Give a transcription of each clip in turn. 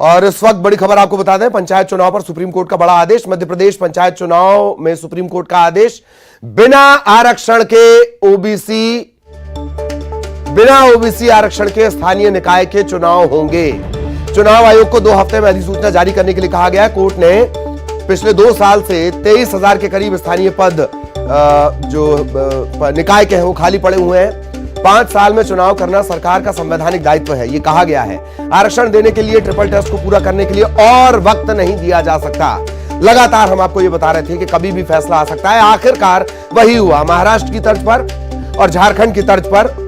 और इस वक्त बड़ी खबर आपको बता दें, पंचायत चुनाव पर सुप्रीम कोर्ट का बड़ा आदेश। मध्य प्रदेश पंचायत चुनाव में सुप्रीम कोर्ट का आदेश, बिना आरक्षण ओबीसी आरक्षण के स्थानीय निकाय के चुनाव होंगे। चुनाव आयोग को 2 हफ्ते में अधिसूचना जारी करने के लिए कहा गया है। कोर्ट ने पिछले 2 साल से 23,000 के करीब स्थानीय पद जो निकाय के हैं वो खाली पड़े हुए हैं। 5 साल में चुनाव करना सरकार का संवैधानिक दायित्व है, ये कहा गया है। आरक्षण देने के लिए ट्रिपल टेस्ट को पूरा करने के लिए और वक्त नहीं दिया जा सकता। लगातार हम आपको ये बता रहे थे कि कभी भी फैसला आ सकता है। आखिरकार वही हुआ, महाराष्ट्र की तर्ज पर और झारखंड की तर्ज पर।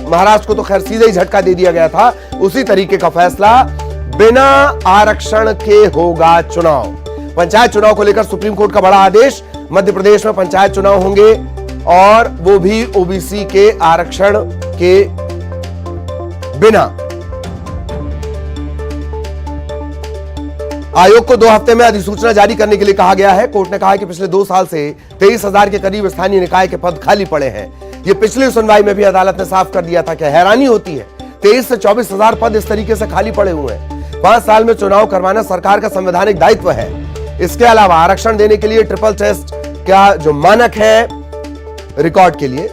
महाराष्ट्र को तो खैर सीधे ही झटका दे दिया गया था, उसी तरीके का फैसला, बिना आरक्षण के होगा चुनाव। पंचायत चुनाव को लेकर सुप्रीम कोर्ट का बड़ा आदेश। मध्य प्रदेश में पंचायत चुनाव होंगे और वो भी ओबीसी के आरक्षण के बिना। आयोग को 2 हफ्ते में अधिसूचना जारी करने के लिए कहा गया है। कोर्ट ने कहा कि पिछले 2 साल से 23,000 के करीब स्थानीय निकाय के पद खाली पड़े हैं। ये पिछली सुनवाई में भी अदालत ने साफ कर दिया था कि हैरानी होती है, 23 से 24,000 पद इस तरीके से खाली पड़े हुए हैं। 5 साल में चुनाव करवाना सरकार का संवैधानिक दायित्व है। इसके अलावा आरक्षण देने के लिए ट्रिपल टेस्ट का जो मानक है, रिकॉर्ड के लिए,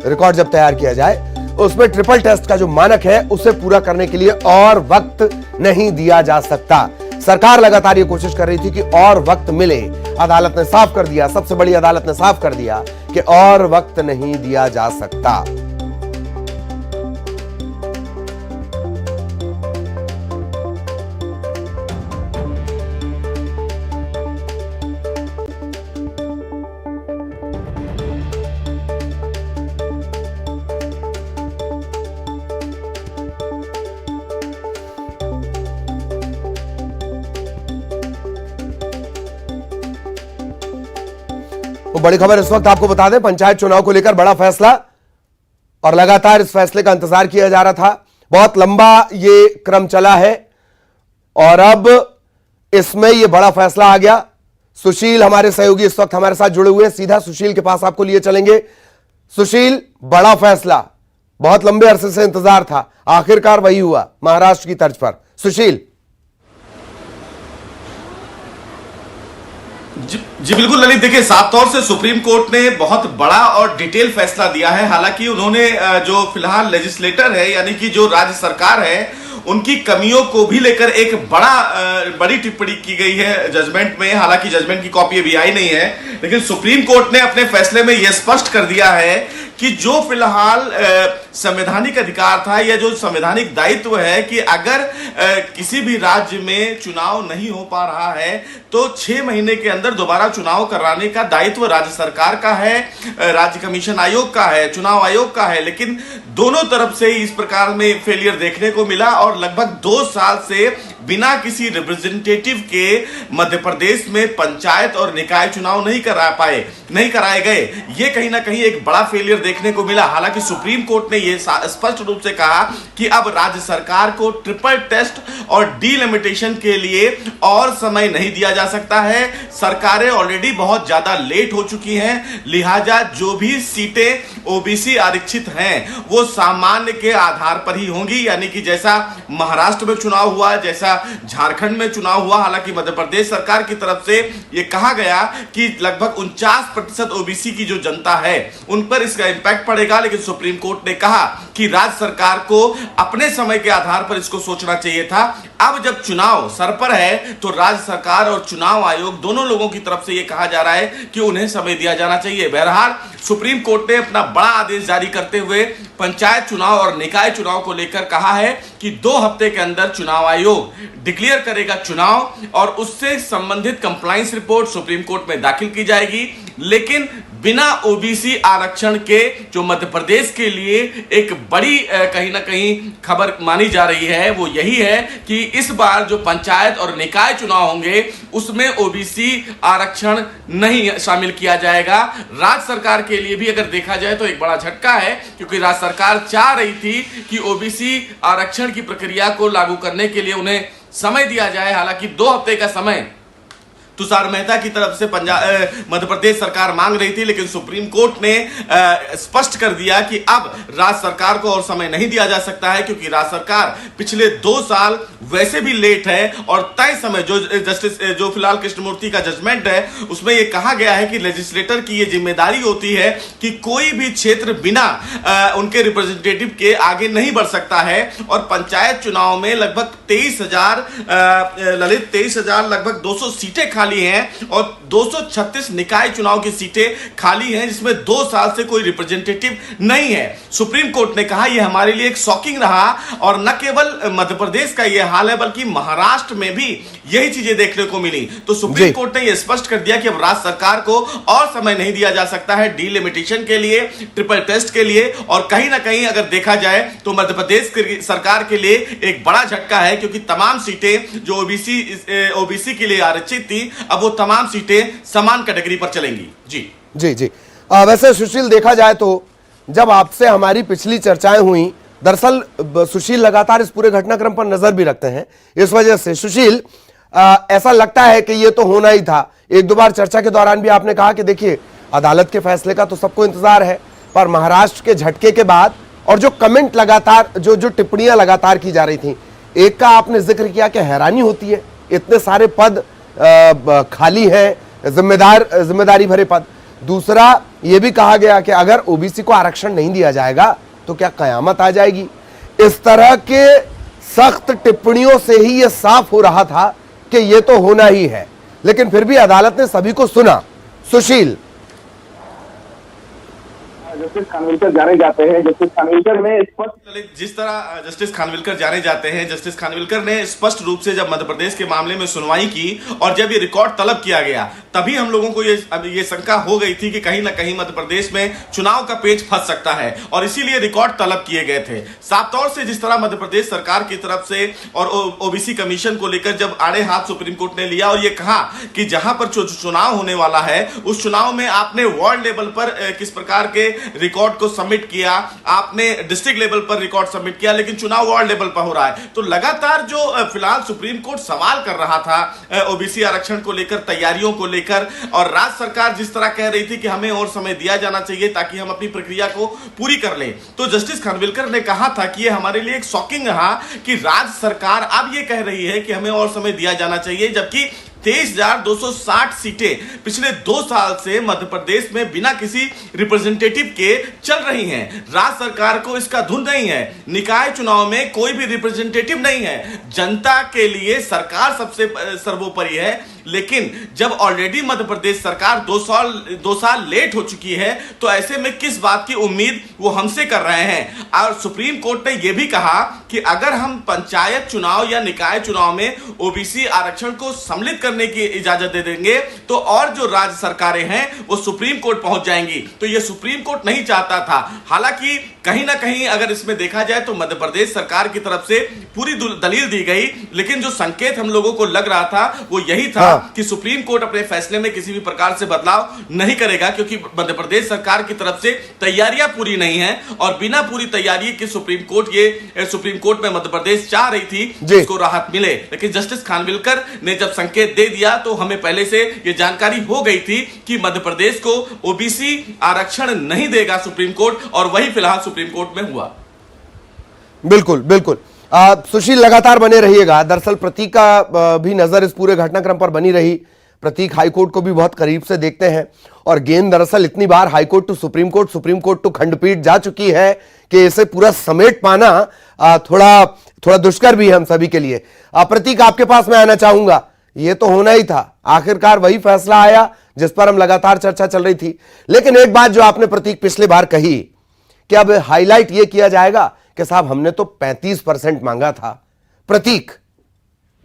रिकॉर्ड जब तैयार किया जाए उसमें ट्रिपल टेस्ट का जो मानक है उसे पूरा करने के लिए और वक्त नहीं दिया जा सकता। सरकार लगातार ये कोशिश कर रही थी कि और वक्त मिले। अदालत ने साफ कर दिया, सबसे बड़ी अदालत ने साफ कर दिया कि और वक्त नहीं दिया जा सकता। तो बड़ी खबर इस वक्त आपको बता दें, पंचायत चुनाव को लेकर बड़ा फैसला, और लगातार इस फैसले का इंतजार किया जा रहा था। बहुत लंबा ये क्रम चला है और अब इसमें ये बड़ा फैसला आ गया। सुशील हमारे सहयोगी इस वक्त हमारे साथ जुड़े हुए हैं, सीधा सुशील के पास आपको लिए चलेंगे। सुशील, बड़ा फैसला, बहुत लंबे अरसे से इंतजार था, आखिरकार वही हुआ महाराष्ट्र की तर्ज पर। सुशील। जी बिल्कुल ललित, देखिए साफ तौर से सुप्रीम कोर्ट ने बहुत बड़ा और डिटेल फैसला दिया है। हालांकि उन्होंने जो फिलहाल लेजिस्लेटर है यानी कि जो राज्य सरकार है उनकी कमियों को भी लेकर एक बड़ी टिप्पणी की गई है जजमेंट में। हालांकि जजमेंट की कॉपी अभी आई नहीं है, लेकिन सुप्रीम कोर्ट ने अपने फैसले में यह स्पष्ट कर दिया है कि जो फिलहाल संवैधानिक अधिकार था या जो संवैधानिक दायित्व है कि अगर किसी भी राज्य में चुनाव नहीं हो पा रहा है तो 6 महीने के अंदर दोबारा चुनाव कराने का दायित्व राज्य सरकार का है, राज्य कमीशन आयोग का है, चुनाव आयोग का है। लेकिन दोनों तरफ से इस प्रकार में फेलियर देखने को मिला और लगभग 2 साल से बिना किसी रिप्रेजेंटेटिव के मध्य प्रदेश में पंचायत और निकाय चुनाव नहीं कराए गए। ये कहीं ना कहीं एक बड़ा फेलियर देखने को मिला। हालांकि सुप्रीम कोर्ट ने यह स्पष्ट रूप से कहा कि अब राज्य सरकार को ट्रिपल टेस्ट और डीलिमिटेशन के लिए और समय नहीं दिया जा सकता है। सरकारें ऑलरेडी बहुत ज्यादा लेट हो चुकी हैं, लिहाजा जो भी सीटें ओबीसी आरक्षित हैं वो सामान्य के आधार पर ही होंगी, यानी कि जैसा महाराष्ट्र में चुनाव हुआ, जैसा झारखंड में चुनाव हुआ। हालांकि मध्य प्रदेश सरकार की तरफ से यह कहा गया कि लगभग 49% ओबीसी की जो जनता है उन पर इसका इंपैक्ट पड़ेगा, लेकिन सुप्रीम कोर्ट ने कहा कि राज्य सरकार को अपने समय के आधार पर इसको सोचना चाहिए था। अब जब चुनाव सर पर है तो राज्य सरकार और चुनाव आयोग दोनों लोगों की तरफ से यह कहा जा रहा है कि उन्हें समय दिया जाना चाहिए। बहरहाल सुप्रीम कोर्ट ने अपना बड़ा आदेश जारी करते हुए पंचायत चुनाव और निकाय चुनाव को लेकर कहा है कि 2 हफ्ते के अंदर चुनाव आयोग डिक्लेयर करेगा चुनाव और उससे संबंधित कंप्लायंस रिपोर्ट सुप्रीम कोर्ट में दाखिल की जाएगी। लेकिन बिना ओबीसी आरक्षण के जो मध्य प्रदेश के लिए एक बड़ी कहीं ना कहीं खबर मानी जा रही है वो यही है कि इस बार जो पंचायत और निकाय चुनाव होंगे उसमें ओबीसी आरक्षण नहीं शामिल किया जाएगा। राज्य सरकार के लिए भी अगर देखा जाए तो एक बड़ा झटका है, क्योंकि राज्य सरकार चाह रही थी कि ओबीसी आरक्षण की प्रक्रिया को लागू करने के लिए उन्हें समय दिया जाए। हालांकि 2 हफ्ते का समय तुषार मेहता की तरफ से मध्य प्रदेश सरकार मांग रही थी, लेकिन सुप्रीम कोर्ट ने स्पष्ट कर दिया कि अब राज्य सरकार को और समय नहीं दिया जा सकता है, क्योंकि राज्य सरकार पिछले 2 साल वैसे भी लेट है और तय समय जो फिलहाल कृष्णमूर्ति का जजमेंट है उसमें यह कहा गया है कि लेजिस्लेटर की यह जिम्मेदारी होती है कि कोई भी क्षेत्र बिना उनके रिप्रेजेंटेटिव के आगे नहीं बढ़ सकता है। और पंचायत चुनाव में लगभग 23,000 लगभग 200 सीटें खाली हैं और 236 निकाय चुनाव की सीटें खाली हैं, जिसमें 2 साल से कोई रिप्रेजेंटेटिव नहीं है। सुप्रीम कोर्ट ने कहा यह हमारे लिए एक शॉकिंग रहा और न केवल मध्य प्रदेश का यह हाल है बल्कि महाराष्ट्र में भी यही चीजें देखने को मिली। तो सुप्रीम कोर्ट ने यह स्पष्ट कर दिया कि अब राज्य सरकार को और समय नहीं दिया जा सकता है डीलिमिटेशन के लिए, ट्रिपल टेस्ट के लिए। और कहीं ना कहीं अगर देखा जाए तो मध्य प्रदेश सरकार के लिए एक बड़ा झटका है, क्योंकि तमाम सीटें जो ओबीसी के लिए आरक्षित थी अब वो तमाम सीटें समान कैटेगरी पर चलेंगी। जी जी जी। वैसे सुशील, देखा जाए तो जब आपसे हमारी पिछली चर्चाएं हुई, दरअसल सुशील लगातार इस पूरे घटनाक्रम पर नजर भी रखते हैं, इस वजह से सुशील ऐसा लगता है कि ये तो होना ही था। 1-2 बार चर्चा के दौरान भी आपने कहा कि देखिए अदालत के फैसले का तो सबको इंतजार है, पर महाराष्ट्र के झटके के बाद और जो कमेंट लगातार जो टिप्पणियां लगातार की जा रही थी, एक का आपने जिक्र किया कि हैरानी होती है इतने सारे पद खाली हैं, जिम्मेदारी भरे पद। दूसरा यह भी कहा गया कि अगर ओबीसी को आरक्षण नहीं दिया जाएगा तो क्या कयामत आ जाएगी। इस तरह के सख्त टिप्पणियों से ही यह साफ हो रहा था कि यह तो होना ही है, लेकिन फिर भी अदालत ने सभी को सुना। सुशील, जस्टिस खानविलकर जाने जाते हैं, जस्टिस खानविलकर ने जिस तरह जस्टिस खानविलकर जाने जाते हैं, जस्टिस खानविलकर ने स्पष्ट रूप से जब मध्य प्रदेश के मामले में सुनवाई की और जब ये रिकॉर्ड तलब किया गया, तभी हम लोगों को ये शंका हो गई थी कि कहीं ना कहीं मध्य प्रदेश में चुनाव का पेच फंस सकता है और इसीलिए रिकॉर्ड तलब किए गए थे। साफ तौर से जिस तरह मध्य प्रदेश सरकार की तरफ से और ओबीसी कमीशन को लेकर जब आड़े हाथ सुप्रीम कोर्ट ने लिया और ये कहा कि जहां पर चुनाव होने वाला है उस चुनाव में आपने वार्ड लेवल पर किस प्रकार के रिकॉर्ड को सबमिट किया, आपने डिस्ट्रिक्ट लेवल पर रिकॉर्ड सबमिट किया, लेकिन चुनाव वार्ड लेवल पर हो रहा है। तो लगातार जो फिलहाल सुप्रीम कोर्ट सवाल कर रहा था ओबीसी आरक्षण को लेकर, तैयारियों को लेकर, और राज्य सरकार जिस तरह कह रही थी कि हमें और समय दिया जाना चाहिए ताकि हम अपनी प्रक्रिया को पूरी कर लें, तो जस्टिस खानविलकर ने कहा था कि यह हमारे लिए एक शॉकिंग रहा कि राज्य सरकार अब यह कह रही है कि हमें और समय दिया जाना चाहिए, जबकि 23,260 सीटें पिछले 2 साल से मध्य प्रदेश में बिना किसी रिप्रेजेंटेटिव के चल रही हैं। राज्य सरकार को इसका धुन नहीं है, निकाय चुनाव में कोई भी रिप्रेजेंटेटिव नहीं है, जनता के लिए सरकार सबसे सर्वोपरि है। लेकिन जब ऑलरेडी मध्य प्रदेश सरकार 2 साल लेट हो चुकी है, तो ऐसे में किस बात की उम्मीद वो हमसे कर रहे हैं। और सुप्रीम कोर्ट ने यह भी कहा कि अगर हम पंचायत चुनाव या निकाय चुनाव में ओबीसी आरक्षण को सम्मिलित करने की इजाजत दे देंगे तो और जो राज्य सरकारें हैं वो सुप्रीम कोर्ट पहुंच जाएंगी। तो यह सुप्रीम कोर्ट नहीं चाहता था। हालांकि कहीं ना कहीं अगर इसमें देखा जाए तो मध्य प्रदेश सरकार की तरफ से पूरी दलील दी गई, लेकिन जो संकेत हम लोगों को लग रहा था वो यही था कि सुप्रीम कोर्ट अपने फैसले में किसी भी प्रकार से बदलाव नहीं करेगा, क्योंकि मध्य प्रदेश सरकार की तरफ से तैयारियां पूरी नहीं है और बिना पूरी तैयारी के सुप्रीम कोर्ट में मध्य प्रदेश चाह रही थी जिसको राहत मिले। लेकिन जस्टिस खानविलकर ने जब संकेत दे दिया तो हमें पहले से यह जानकारी हो गई थी कि मध्य प्रदेश को ओबीसी आरक्षण नहीं देगा सुप्रीम कोर्ट, और वही फिलहाल सुप्रीम कोर्ट में हुआ। बिल्कुल बिल्कुल। सुशील, लगातार बने रहिएगा। दरअसल प्रतीक का भी नजर इस पूरे घटनाक्रम पर बनी रही। प्रतीक हाईकोर्ट को भी बहुत करीब से देखते हैं और गेंद दरअसल इतनी बार high court to supreme court to खंडपीठ जा चुकी है कि इसे पूरा समेट पाना थोड़ा दुष्कर भी है हम सभी के लिए। प्रतीक, आपके पास मैं आना चाहूंगा। यह तो होना ही था, आखिरकार वही फैसला आया जिस पर हम लगातार चर्चा चल रही थी। लेकिन एक बात जो आपने प्रतीक पिछले बार कही कि अब हाईलाइट यह किया जाएगा कि साहब हमने तो 35% मांगा था। प्रतीक,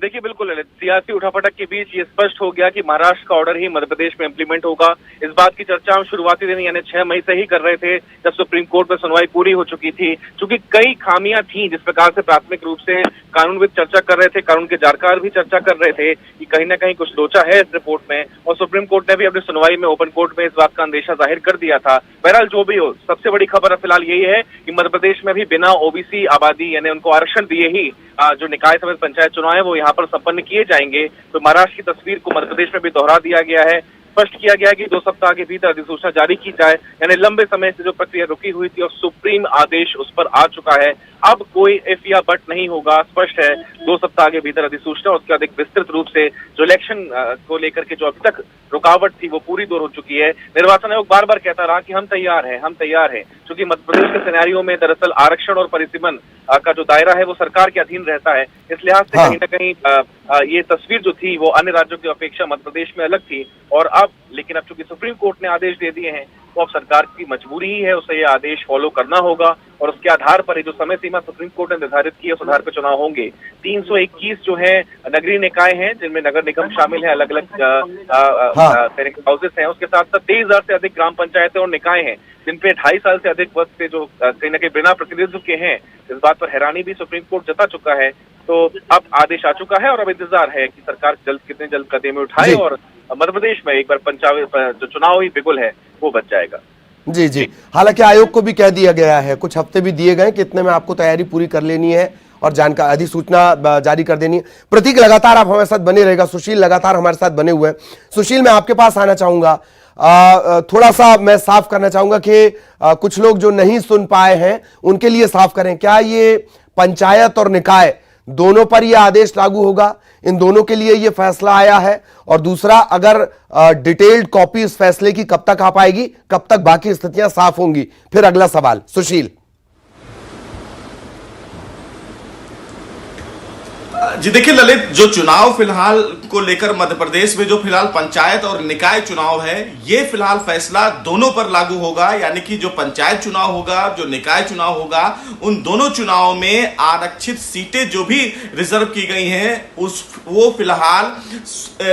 देखिए बिल्कुल सियासी उठापटक के बीच ये स्पष्ट हो गया कि महाराष्ट्र का ऑर्डर ही मध्य प्रदेश में इंप्लीमेंट होगा। इस बात की चर्चा हम शुरुआती दिन यानी 6 मई से ही कर रहे थे, जब सुप्रीम कोर्ट में सुनवाई पूरी हो चुकी थी। चूंकि कई खामियां थी जिस प्रकार से प्राथमिक रूप से कानूनविद चर्चा कर रहे थे, कानून के जानकार भी चर्चा कर रहे थे कि कहीं ना कहीं कुछ लोचा है इस रिपोर्ट में, और सुप्रीम कोर्ट ने भी अपनी सुनवाई में ओपन कोर्ट में इस बात का अंदेशा जाहिर कर दिया था। बहरहाल जो भी हो, सबसे बड़ी खबर फिलहाल यही है कि मध्य प्रदेश में भी बिना ओबीसी आबादी यानी उनको आरक्षण दिए ही जो निकाय समेत पंचायत चुनाव है वो यहाँ यहाँ पर संपन्न किए जाएंगे। तो महाराष्ट्र की तस्वीर को मध्य प्रदेश में भी दोहरा दिया गया है। स्पष्ट किया गया कि 2 सप्ताह के भीतर अधिसूचना जारी की जाए, यानी लंबे समय से जो प्रक्रिया रुकी हुई थी और सुप्रीम आदेश उस पर आ चुका है। अब कोई इफ या बट नहीं होगा, स्पष्ट है 2 सप्ताह के भीतर अधिसूचना, उसके बाद एक विस्तृत रूप से जो इलेक्शन को लेकर के जो अभी तक रुकावट थी वो पूरी दूर हो चुकी है। निर्वाचन आयोग बार बार कहता रहा कि हम तैयार हैं, हम तैयार हैं, क्योंकि मध्य प्रदेश के सिनेरियो में दरअसल आरक्षण और परिसीमन का जो दायरा है वो सरकार के अधीन रहता है। इस लिहाज से कहीं न कहीं ये तस्वीर जो थी वो अन्य राज्यों की अपेक्षा मध्य प्रदेश में अलग थी। और अब लेकिन अब चूंकि सुप्रीम कोर्ट ने आदेश दे दिए हैं तो अब सरकार की मजबूरी ही है, उसे ये आदेश फॉलो करना होगा और उसके आधार पर ही जो समय सीमा सुप्रीम कोर्ट ने निर्धारित की है उस आधार पर चुनाव होंगे। 321 जो है नगरीय निकाय हैं जिनमें नगर निगम शामिल है, अलग अलग हाउसेस हैं, उसके साथ साथ 23,000 से अधिक ग्राम पंचायतें और निकाय हैं जिनपे 2.5 साल से अधिक वक्त से जो कहीं न कहीं बिना प्रतिनिधित्व के हैं। इस बात पर हैरानी भी सुप्रीम कोर्ट जता चुका है। तो अब आदेश आ चुका है और अब इंतजार है कि सरकार कितने जल्द कदम उठाए और मध्य प्रदेश में एक बार जो चुनावी बिगुल है वो बच जाएगा। जी जी, हालांकि आयोग को भी कह दिया गया है, कुछ हफ्ते भी दिए गए कि इतने में आपको तैयारी पूरी कर लेनी है और जानकारी अधिसूचना जारी कर देनी है। प्रतीक लगातार आप हमारे साथ बने रहेगा, सुशील लगातार हमारे साथ बने हुए हैं। सुशील, मैं आपके पास आना चाहूंगा, थोड़ा सा मैं साफ करना चाहूंगा कि कुछ लोग जो नहीं सुन पाए हैं उनके लिए साफ करें, क्या ये पंचायत और निकाय दोनों पर यह आदेश लागू होगा? इन दोनों के लिए यह फैसला आया है? और दूसरा, अगर डिटेल्ड कॉपी इस फैसले की कब तक आ पाएगी, कब तक बाकी स्थितियां साफ होंगी? फिर अगला सवाल सुशील। जी देखिए ललित, जो चुनाव फिलहाल को लेकर मध्य प्रदेश में जो फिलहाल पंचायत और निकाय चुनाव है, ये फिलहाल फैसला दोनों पर लागू होगा। यानी कि जो पंचायत चुनाव होगा, जो निकाय चुनाव होगा, उन दोनों चुनाव में आरक्षित सीटें जो भी रिजर्व की गई हैं वो फिलहाल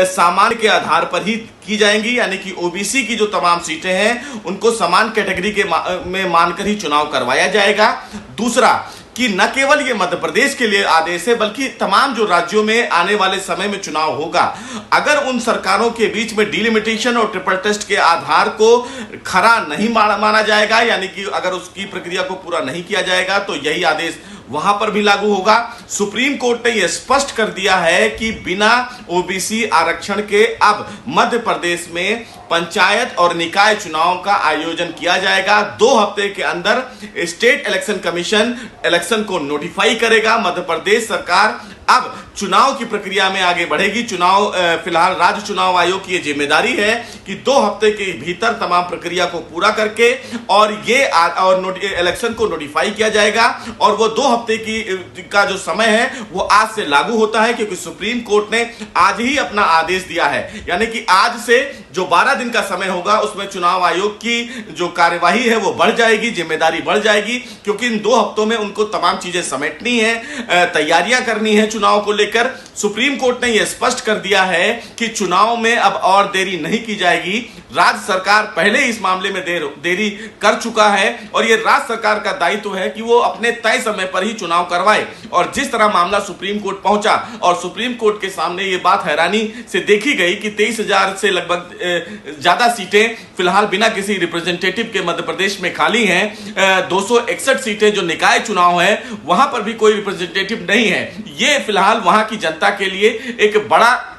सामान्य के आधार पर ही की जाएंगी। यानी कि ओबीसी की जो तमाम सीटें हैं उनको समान कैटेगरी के में मानकर ही चुनाव करवाया जाएगा। दूसरा कि न केवल ये मध्य प्रदेश के लिए आदेश है बल्कि तमाम जो राज्यों में आने वाले समय में चुनाव होगा, अगर उन सरकारों के बीच में डिलिमिटेशन और ट्रिपल टेस्ट के आधार को खरा नहीं माना जाएगा, यानी कि अगर उसकी प्रक्रिया को पूरा नहीं किया जाएगा तो यही आदेश वहां पर भी लागू होगा। सुप्रीम कोर्ट ने यह स्पष्ट कर दिया है कि बिना ओबीसी आरक्षण के अब मध्य प्रदेश में पंचायत और निकाय चुनाव का आयोजन किया जाएगा। 2 हफ्ते के अंदर स्टेट इलेक्शन कमीशन इलेक्शन को नोटिफाई करेगा। मध्य प्रदेश सरकार अब चुनाव की प्रक्रिया में आगे बढ़ेगी। चुनाव फिलहाल राज्य चुनाव आयोग की जिम्मेदारी है कि 2 हफ्ते के भीतर तमाम प्रक्रिया को पूरा करके और इलेक्शन को नोटिफाई किया जाएगा। और वो 2 हफ्ते का जो समय है वो आज से लागू होता है, क्योंकि सुप्रीम कोर्ट ने आज ही अपना आदेश दिया है। यानी कि आज से जो 12 दिन का समय होगा उसमें चुनाव आयोग की जो कार्यवाही है वो बढ़ जाएगी, जिम्मेदारी बढ़ जाएगी, क्योंकि इन 2 हफ्तों में उनको तमाम चीजें समेटनी है, तैयारियां करनी है। चुनाव को लेकर सुप्रीम कोर्ट ने यह स्पष्ट कर दिया है कि चुनाव में अब और देरी नहीं की जाएगी। राज्य सरकार पहले इस मामले में देरी कर चुका है और यह राज्य सरकार का दायित्व है कि वो अपने तय समय पर ही चुनाव करवाए। और जिस तरह मामला सुप्रीम कोर्ट पहुंचा और सुप्रीम कोर्ट के सामने ये बात हैरानी से देखी गई कि 23,000 से लगभग ज्यादा सीटें फिलहाल बिना किसी रिप्रेजेंटेटिव के मध्य प्रदेश में खाली हैं। 261 सीटें जो निकाय चुनाव है वहां पर भी कोई रिप्रेजेंटेटिव नहीं है। ये फिलहाल वहां की जनता के लिए एक बड़ा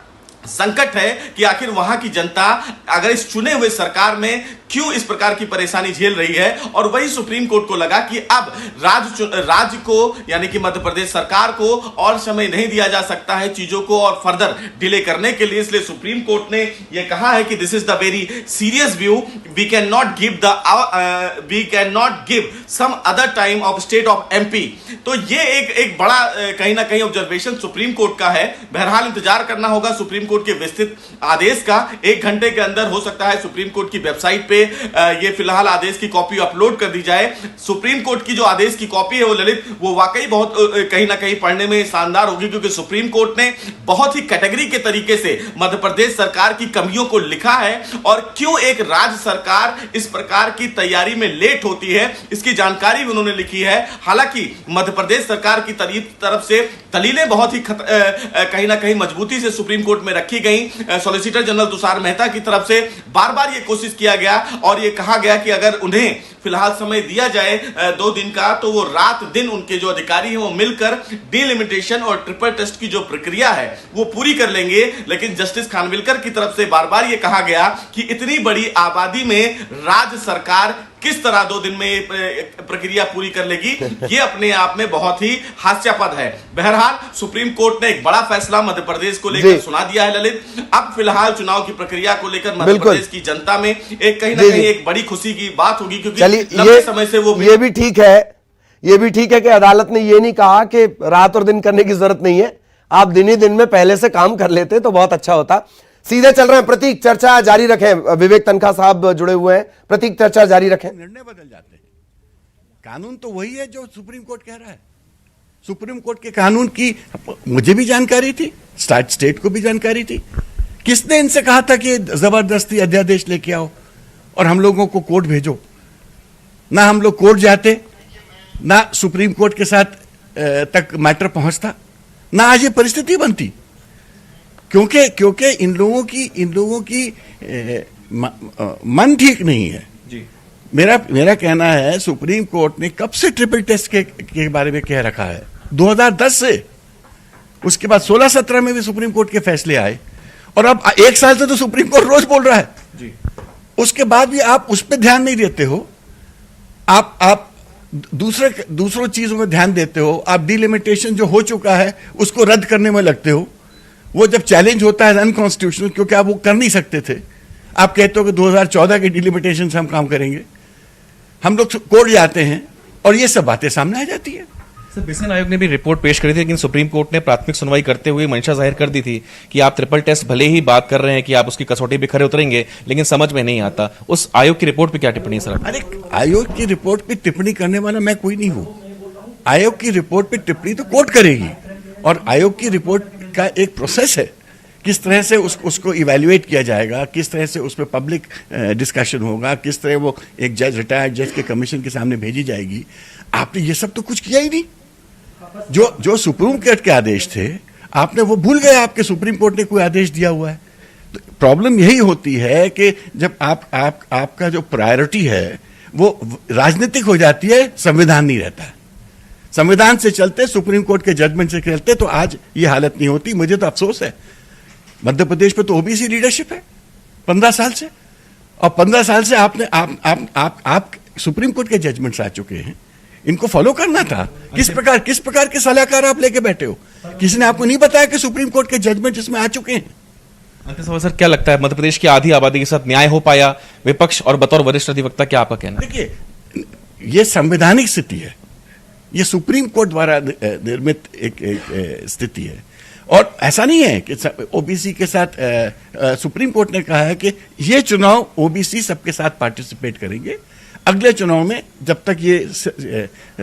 संकट है कि आखिर वहां की जनता अगर इस चुने हुए सरकार में क्यों इस प्रकार की परेशानी झेल रही है। और वही सुप्रीम कोर्ट को लगा कि अब राज्य को यानी कि मध्य प्रदेश सरकार को और समय नहीं दिया जा सकता है चीजों को और फर्दर डिले करने के लिए। इसलिए सुप्रीम कोर्ट ने यह कहा है कि this is the very serious view, we can not give some other time of state of MP. तो ये एक बड़ा कहीं ना कहीं ऑब्जर्वेशन सुप्रीम कोर्ट का है। बहरहाल इंतजार करना होगा सुप्रीम कोर्ट के विस्तृत आदेश का। 1 घंटे के अंदर हो सकता है सुप्रीम कोर्ट की वेबसाइट पे ये फिलहाल आदेश की कॉपी अपलोड कर दी जाए। सुप्रीम कोर्ट की जो आदेश की कॉपी है वो ललित, वो वाकई बहुत कहीं ना कहीं पढ़ने में शानदार होगी, क्योंकि सुप्रीम कोर्ट ने बहुत ही कैटेगरी के तरीके से मध्य प्रदेश सरकार की कमियों को लिखा है और क्यों एक राज्य सरकार इस प्रकार की तैयारी में लेट होती है इसकी जानकारी भी उन्होंने लिखी है। हालांकि मध्य प्रदेश सरकार की तरफ से दलीलें बहुत ही कहीं ना कहीं मजबूती से सुप्रीम कोर्ट में रखी गई। सॉलिसिटर जनरल तुषार मेहता की तरफ से बार बार यह कोशिश किया गया और ये कहा गया कि अगर उन्हें फिलहाल समय दिया जाए 2 दिन का, तो वो रात दिन उनके जो अधिकारी हैं वो मिलकर डिलिमिटेशन और ट्रिपल टेस्ट की जो प्रक्रिया है वो पूरी कर लेंगे। लेकिन जस्टिस खानविलकर की तरफ से बार बार ये कहा गया कि इतनी बड़ी आबादी में राज्य सरकार किस तरह 2 दिन में प्रक्रिया पूरी कर लेगी, ये अपने आप में बहुत ही हास्यास्पद है। बहरहाल सुप्रीम कोर्ट ने एक बड़ा फैसला मध्य प्रदेश को लेकर सुना दिया है ललित। अब फिलहाल चुनाव की प्रक्रिया को लेकर मध्य प्रदेश की जनता में एक कहीं ना कहीं एक बड़ी खुशी की बात होगी, क्योंकि लंबे समय से वो ये भी ठीक है कि अदालत ने ये नहीं कहा कि रात और दिन करने की जरूरत नहीं है, आप दिन ही दिन में पहले से काम कर लेते तो बहुत अच्छा होता। सीधे चल रहे हैं प्रतीक, चर्चा जारी रखें। विवेक तनखा साहब जुड़े हुए हैं। प्रतीक, चर्चा जारी रखें। निर्णय बदल जाते हैं, कानून तो वही है जो सुप्रीम कोर्ट कह रहा है। सुप्रीम कोर्ट के कानून की मुझे भी जानकारी थी, स्टेट को भी जानकारी थी। किसने इनसे कहा था कि जबरदस्ती अध्यादेश लेके आओ और हम लोगों को कोर्ट भेजो? ना हम लोग कोर्ट जाते, ना सुप्रीम कोर्ट के साथ तक मैटर पहुंचता, ना आज ये परिस्थिति बनती। क्योंकि इन लोगों की मन ठीक नहीं है जी। मेरा कहना है सुप्रीम कोर्ट ने कब से ट्रिपल टेस्ट के बारे में कह रखा है, 2010 से। उसके बाद 16-17 में भी सुप्रीम कोर्ट के फैसले आए, और अब 1 साल से तो सुप्रीम कोर्ट रोज बोल रहा है जी। उसके बाद भी आप उस पर ध्यान नहीं देते हो, आप दूसरों चीजों में ध्यान देते हो। आप डिलिमिटेशन जो हो चुका है उसको रद्द करने में लगते हो। वो जब चैलेंज होता है अनकॉन्स्टिट्यूशनल, क्योंकि आप वो कर नहीं सकते थे, आप कहते हो कि 2014 के डिलिमिटेशन से हम काम करेंगे। हम लोग कोर्ट जाते हैं और ये सब बातें सामने आ जाती है। सर, बिसन आयोग ने भी रिपोर्ट पेश करी थी, लेकिन सुप्रीम कोर्ट ने प्राथमिक सुनवाई करते हुए मंशा जाहिर कर दी थी कि आप ट्रिपल टेस्ट भले ही बात कर रहे हैं कि आप उसकी कसौटी पे खरे उतरेंगे, लेकिन समझ में नहीं आता। उस आयोग की रिपोर्ट पे क्या टिप्पणी है सर? अरे, आयोग की रिपोर्ट पे टिप्पणी करने वाला मैं कोई नहीं हूं। आयोग की रिपोर्ट पे टिप्पणी तो कोर्ट करेगी, और आयोग की रिपोर्ट का एक प्रोसेस है, किस तरह से उसको इवैल्यूएट किया जाएगा, किस तरह से उस पर पब्लिक डिस्कशन होगा, किस तरह वो एक रिटायर्ड जज के कमीशन के सामने भेजी जाएगी। आपने ये सब तो कुछ किया ही नहीं। जो सुप्रीम कोर्ट के आदेश थे आपने वो भूल गए, आपके सुप्रीम कोर्ट ने कोई आदेश दिया हुआ है। तो प्रॉब्लम यही होती है कि जब आपका जो प्रायोरिटी है वो राजनीतिक हो जाती है, संविधान नहीं रहता है। संविधान से चलते, सुप्रीम कोर्ट के जजमेंट से चलते तो आज ये हालत नहीं होती। मुझे तो अफसोस है, मध्य प्रदेश में तो ओबीसी लीडरशिप है 15 साल से, और 15 साल से आप सुप्रीम कोर्ट के जजमेंट्स आ चुके हैं, इनको फॉलो करना था। किस प्रकार के सलाहकार आप लेके बैठे हो? किसी ने आपको नहीं बताया कि सुप्रीम कोर्ट के जजमेंट इसमें आ चुके हैं? अंकित सवाल सर, क्या लगता है मध्य प्रदेश की आधी आबादी के साथ न्याय हो पाया? विपक्ष और बतौर वरिष्ठ अधिवक्ता क्या आपका कहना है? देखिए, ये संवैधानिक स्थिति है, ये सुप्रीम कोर्ट द्वारा निर्मित एक स्थिति है, और ऐसा नहीं है कि ओबीसी के साथ सुप्रीम कोर्ट ने कहा है कि ये चुनाव ओबीसी सबके साथ पार्टिसिपेट करेंगे। अगले चुनाव में जब तक ये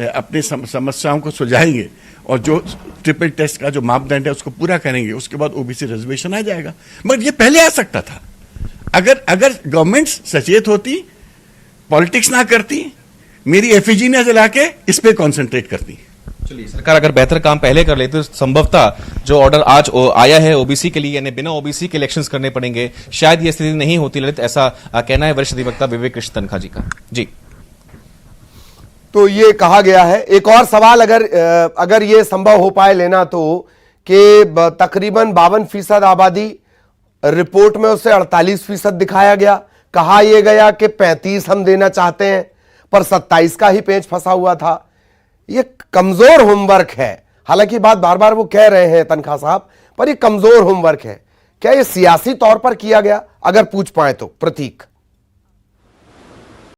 अपनी समस्याओं को सुलझाएंगे और जो ट्रिपल टेस्ट का जो मापदंड है उसको पूरा करेंगे, उसके बाद ओबीसी रिजर्वेशन आ जाएगा। मगर ये पहले आ सकता था, अगर गवर्नमेंट सचेत होती, पॉलिटिक्स ना करती, मेरी एफईजी ने जला के इस पे कॉन्सेंट्रेट करती। चलिए, सरकार अगर बेहतर काम पहले कर लेती तो संभवतः जो ऑर्डर आज आया है ओबीसी के लिए, यानी बिना ओबीसी के इलेक्शंस करने पड़ेंगे, शायद ये स्थिति नहीं होती ललित। ऐसा कहना है वरिष्ठ अधिवक्ता विवेक कृष्ण तनखा जी का। जी, तो ये कहा गया है। एक और सवाल, अगर ये संभव हो पाए लेना, तो कि तकरीबन 52% आबादी, रिपोर्ट में उसे 48% दिखाया गया। कहा यह गया कि 35 हम देना चाहते हैं, पर 27 का ही पेंच फंसा हुआ था। ये कमजोर होमवर्क है। हालांकि बात बार बार वो कह रहे हैं तनखा साहब, पर ये कमजोर होमवर्क है। क्या ये सियासी तौर पर किया गया? अगर पूछ पाए तो प्रतीक।